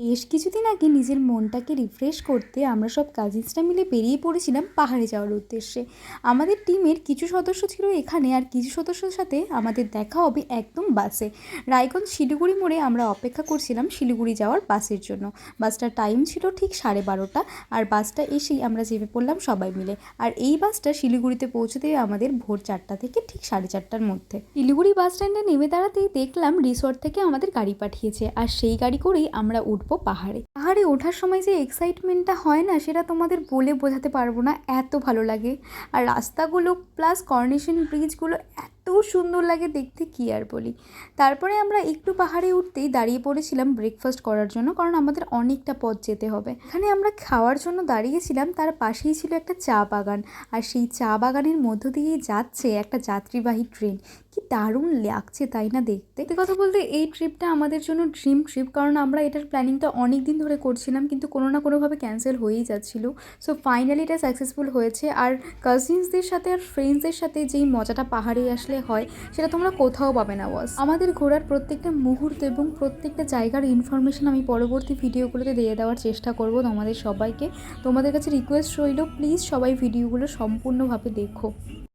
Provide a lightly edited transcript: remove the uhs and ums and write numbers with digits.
বেশ কিছুদিন আগে নিজের মনটাকে রিফ্রেশ করতে আমরা সব কাজিনসরা মিলে বেরিয়ে পড়েছিলাম পাহাড়ে যাওয়ার উদ্দেশ্যে। আমাদের টিমের কিছু সদস্য ছিল এখানে, আর কিছু সদস্যর সাথে আমাদের দেখা হবে একদম বাসে। রায়গঞ্জ শিলিগুড়ি মোড়ে আমরা অপেক্ষা করছিলাম শিলিগুড়ি যাওয়ার বাসের জন্য। বাসটার টাইম ছিল ঠিক 12:30, আর বাসটা এসেই আমরা চেপে পড়লাম সবাই মিলে। আর এই বাসটা শিলিগুড়িতে পৌঁছতে আমাদের ভোর 4টা থেকে ঠিক 4:30টার মধ্যে। শিলিগুড়ি বাস স্ট্যান্ডে নেমে দাঁড়াতেই দেখলাম রিসর্ট থেকে আমাদের গাড়ি পাঠিয়েছে, আর সেই গাড়ি করেই আমরা উঠবো পাহাড়ে। পাহাড়ে ওঠার সময় যে এক্সাইটমেন্টটা হয় না, সেটা তোমাদের বলে বোঝাতে পারবো না, এত ভালো লাগে। আর রাস্তাগুলো প্লাস কর্নিশন ব্রিজগুলো এত সুন্দর লাগে দেখতে, কি আর বলি। তারপরে আমরা একটু পাহাড়ে উঠতেই দাঁড়িয়ে পড়েছিলাম ব্রেকফাস্ট করার জন্য, কারণ আমাদের অনেকটা পথ যেতে হবে। এখানে আমরা খাওয়ার জন্য দাঁড়িয়েছিলাম, তার পাশেই ছিল একটা চা বাগান, আর সেই চা বাগানের মধ্য দিয়েই যাচ্ছে একটা যাত্রীবাহী ট্রেন। কি দারুণ লাগছে তাই না দেখতে। কথা বলতে এই ট্রিপটা আমাদের জন্য ড্রিম ট্রিপ, কারণ আমরা এটার প্ল্যানিংটা অনেক দিন ধরে করছিলাম, কিন্তু কোনো না কোনোভাবে ক্যান্সেল হয়েই যাচ্ছিলো। সো ফাইনালি এটা সাকসেসফুল হয়েছে। আর কাজিনসদের সাথে আর ফ্রেন্ডসদের সাথে যেই মজাটা পাহাড়ে আসলে হয়, সেটা তোমরা কোথাও পাবে না বস। আমাদের ঘোরার প্রত্যেকটা মুহূর্ত এবং প্রত্যেকটা জায়গার ইনফরমেশন আমি পরবর্তী ভিডিওগুলোতে দিয়ে দেওয়ার চেষ্টা করব তোমাদের সবাইকে। তোমাদের কাছে রিকোয়েস্ট রইল, প্লিজ সবাই ভিডিওগুলো সম্পূর্ণভাবে দেখো।